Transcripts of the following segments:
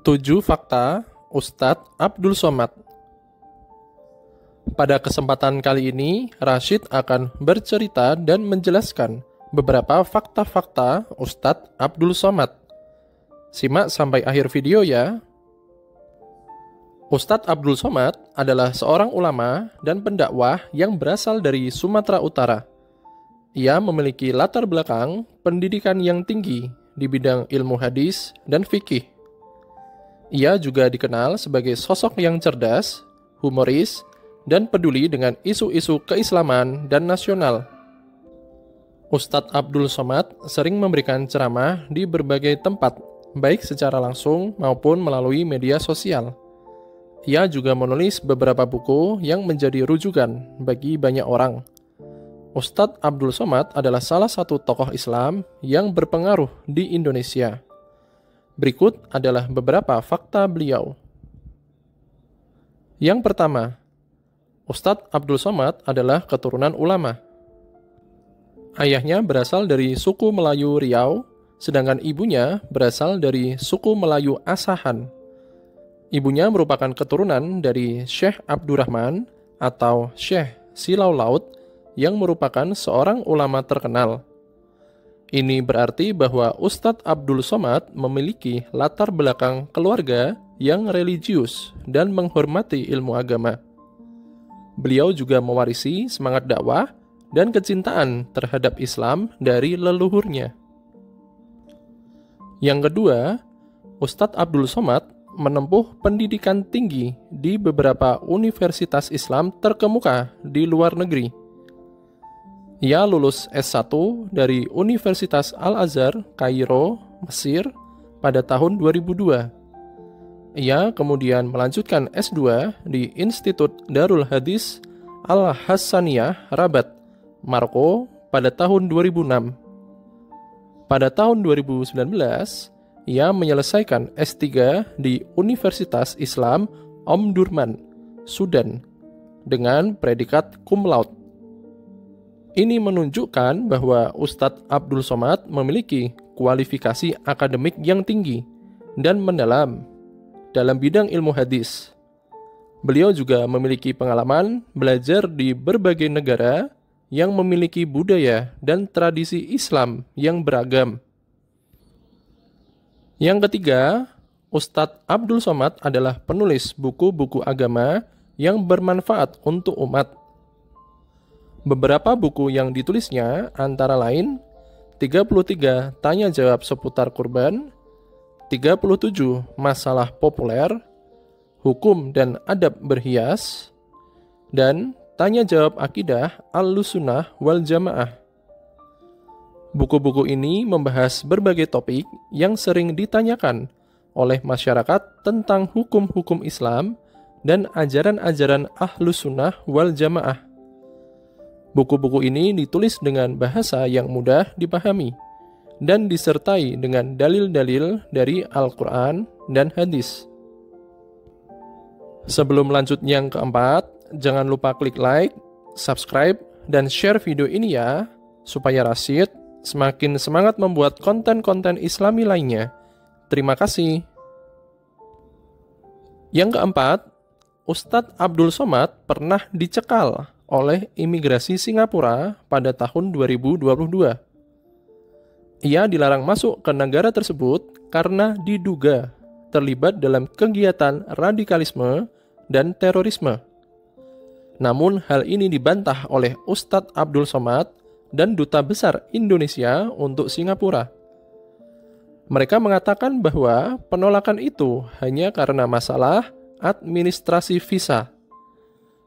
7 Fakta Ustadz Abdul Somad. Pada kesempatan kali ini, Rashid akan bercerita dan menjelaskan beberapa fakta-fakta Ustadz Abdul Somad. Simak sampai akhir video ya. Ustadz Abdul Somad adalah seorang ulama dan pendakwah yang berasal dari Sumatera Utara. Ia memiliki latar belakang pendidikan yang tinggi di bidang ilmu hadis dan fikih. Ia juga dikenal sebagai sosok yang cerdas, humoris, dan peduli dengan isu-isu keislaman dan nasional. Ustadz Abdul Somad sering memberikan ceramah di berbagai tempat, baik secara langsung maupun melalui media sosial. Ia juga menulis beberapa buku yang menjadi rujukan bagi banyak orang. Ustadz Abdul Somad adalah salah satu tokoh Islam yang berpengaruh di Indonesia. Berikut adalah beberapa fakta beliau. Yang pertama, Ustadz Abdul Somad adalah keturunan ulama. Ayahnya berasal dari suku Melayu Riau, sedangkan ibunya berasal dari suku Melayu Asahan. Ibunya merupakan keturunan dari Syekh Abdurrahman atau Syekh Silau Laut yang merupakan seorang ulama terkenal. Ini berarti bahwa Ustadz Abdul Somad memiliki latar belakang keluarga yang religius dan menghormati ilmu agama. Beliau juga mewarisi semangat dakwah dan kecintaan terhadap Islam dari leluhurnya. Yang kedua, Ustadz Abdul Somad menempuh pendidikan tinggi di beberapa universitas Islam terkemuka di luar negeri. Ia lulus S1 dari Universitas Al-Azhar, Kairo, Mesir pada tahun 2002. Ia kemudian melanjutkan S2 di Institut Darul Hadis Al-Hassaniyah, Rabat, Maroko pada tahun 2006. Pada tahun 2019, ia menyelesaikan S3 di Universitas Islam Omdurman, Sudan, dengan predikat cum laude. Ini menunjukkan bahwa Ustadz Abdul Somad memiliki kualifikasi akademik yang tinggi dan mendalam dalam bidang ilmu hadis. Beliau juga memiliki pengalaman belajar di berbagai negara yang memiliki budaya dan tradisi Islam yang beragam. Yang ketiga, Ustadz Abdul Somad adalah penulis buku-buku agama yang bermanfaat untuk umat. Beberapa buku yang ditulisnya antara lain 33 tanya jawab seputar kurban, 37 masalah populer, hukum dan adab berhias, dan tanya jawab akidah Ahlussunnah wal Jamaah. Buku-buku ini membahas berbagai topik yang sering ditanyakan oleh masyarakat tentang hukum-hukum Islam dan ajaran-ajaran Ahlussunnah wal Jamaah. Buku-buku ini ditulis dengan bahasa yang mudah dipahami dan disertai dengan dalil-dalil dari Al-Quran dan hadis. Sebelum lanjut yang keempat, jangan lupa klik like, subscribe, dan share video ini ya, supaya Rashid semakin semangat membuat konten-konten Islami lainnya. Terima kasih. Yang keempat, Ustadz Abdul Somad pernah dicekal oleh imigrasi Singapura pada tahun 2022. Ia dilarang masuk ke negara tersebut karena diduga terlibat dalam kegiatan radikalisme dan terorisme. Namun hal ini dibantah oleh Ustadz Abdul Somad dan Duta Besar Indonesia untuk Singapura. Mereka mengatakan bahwa penolakan itu hanya karena masalah administrasi visa.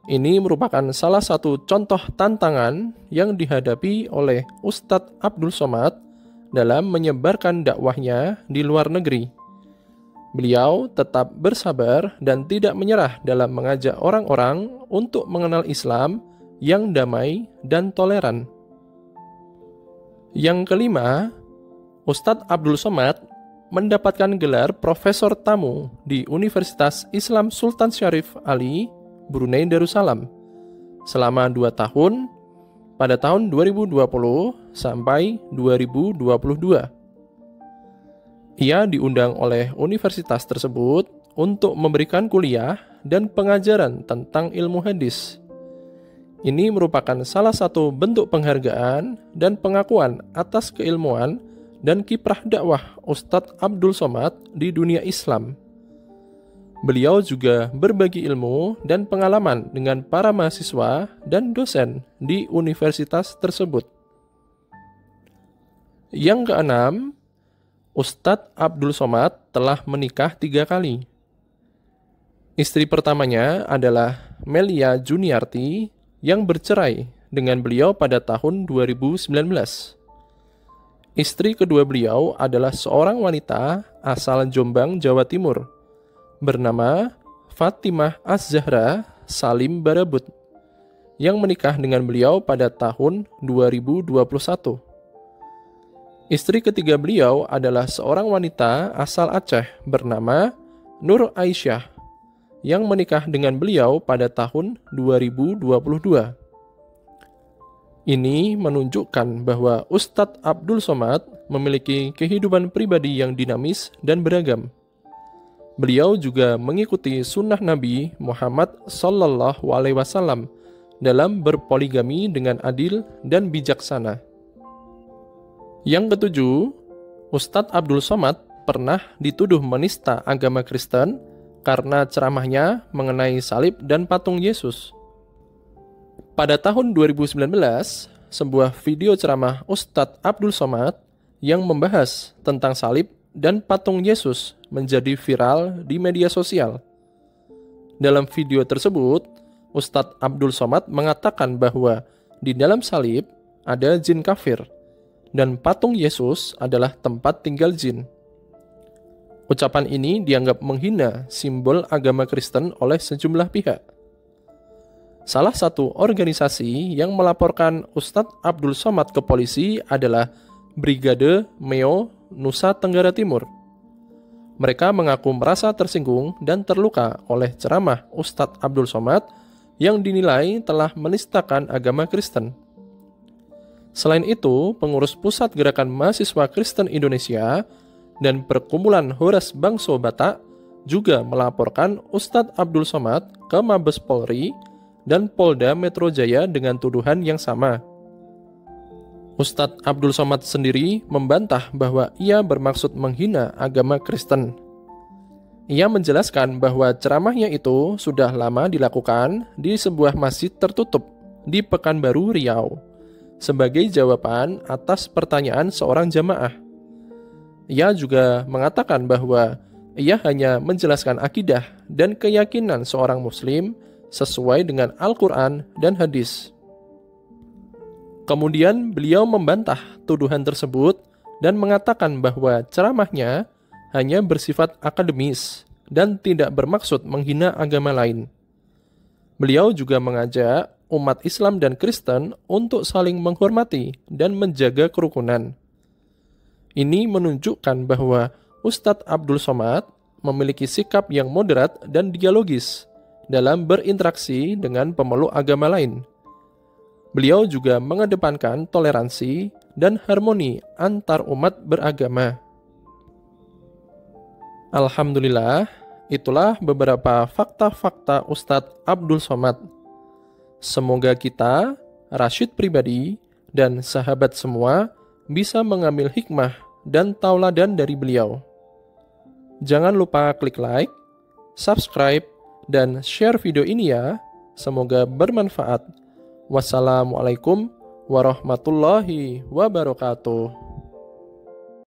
Ini merupakan salah satu contoh tantangan yang dihadapi oleh Ustadz Abdul Somad dalam menyebarkan dakwahnya di luar negeri. Beliau tetap bersabar dan tidak menyerah dalam mengajak orang-orang untuk mengenal Islam yang damai dan toleran. Yang kelima, Ustadz Abdul Somad mendapatkan gelar Profesor Tamu di Universitas Islam Sultan Syarif Ali, Brunei Darussalam selama 2 tahun pada tahun 2020 sampai 2022. Ia diundang oleh universitas tersebut untuk memberikan kuliah dan pengajaran tentang ilmu hadis. Ini merupakan salah satu bentuk penghargaan dan pengakuan atas keilmuan dan kiprah dakwah Ustadz Abdul Somad di dunia Islam. Beliau juga berbagi ilmu dan pengalaman dengan para mahasiswa dan dosen di universitas tersebut. Yang keenam, Ustadz Abdul Somad telah menikah 3 kali. Istri pertamanya adalah Melia Juniarti yang bercerai dengan beliau pada tahun 2019. Istri kedua beliau adalah seorang wanita asal Jombang, Jawa Timur, bernama Fatimah Az-Zahra Salim Barabut, yang menikah dengan beliau pada tahun 2021. Istri ketiga beliau adalah seorang wanita asal Aceh bernama Nur Aisyah, yang menikah dengan beliau pada tahun 2022. Ini menunjukkan bahwa Ustadz Abdul Somad memiliki kehidupan pribadi yang dinamis dan beragam. Beliau juga mengikuti sunnah Nabi Muhammad SAW dalam berpoligami dengan adil dan bijaksana. Yang ketujuh, Ustadz Abdul Somad pernah dituduh menista agama Kristen karena ceramahnya mengenai salib dan patung Yesus. Pada tahun 2019, sebuah video ceramah Ustadz Abdul Somad yang membahas tentang salib dan patung Yesus menjadi viral di media sosial. Dalam video tersebut, Ustadz Abdul Somad mengatakan bahwa di dalam salib ada jin kafir, dan patung Yesus adalah tempat tinggal jin. Ucapan ini dianggap menghina simbol agama Kristen oleh sejumlah pihak. Salah satu organisasi yang melaporkan Ustadz Abdul Somad ke polisi adalah Brigade Meo Nusa Tenggara Timur. Mereka mengaku merasa tersinggung dan terluka oleh ceramah Ustadz Abdul Somad yang dinilai telah menistakan agama Kristen. Selain itu, pengurus Pusat Gerakan Mahasiswa Kristen Indonesia dan Perkumpulan Horas Bangso Batak juga melaporkan Ustadz Abdul Somad ke Mabes Polri dan Polda Metro Jaya dengan tuduhan yang sama. Ustadz Abdul Somad sendiri membantah bahwa ia bermaksud menghina agama Kristen. Ia menjelaskan bahwa ceramahnya itu sudah lama dilakukan di sebuah masjid tertutup di Pekanbaru, Riau, sebagai jawaban atas pertanyaan seorang jamaah. Ia juga mengatakan bahwa ia hanya menjelaskan akidah dan keyakinan seorang muslim sesuai dengan Al-Quran dan hadis. Kemudian beliau membantah tuduhan tersebut dan mengatakan bahwa ceramahnya hanya bersifat akademis dan tidak bermaksud menghina agama lain. Beliau juga mengajak umat Islam dan Kristen untuk saling menghormati dan menjaga kerukunan. Ini menunjukkan bahwa Ustadz Abdul Somad memiliki sikap yang moderat dan dialogis dalam berinteraksi dengan pemeluk agama lain. Beliau juga mengedepankan toleransi dan harmoni antar umat beragama. Alhamdulillah, itulah beberapa fakta-fakta Ustadz Abdul Somad. Semoga kita, Rashid pribadi, dan sahabat semua bisa mengambil hikmah dan tauladan dari beliau. Jangan lupa klik like, subscribe, dan share video ini ya. Semoga bermanfaat. Wassalamualaikum warahmatullahi wabarakatuh.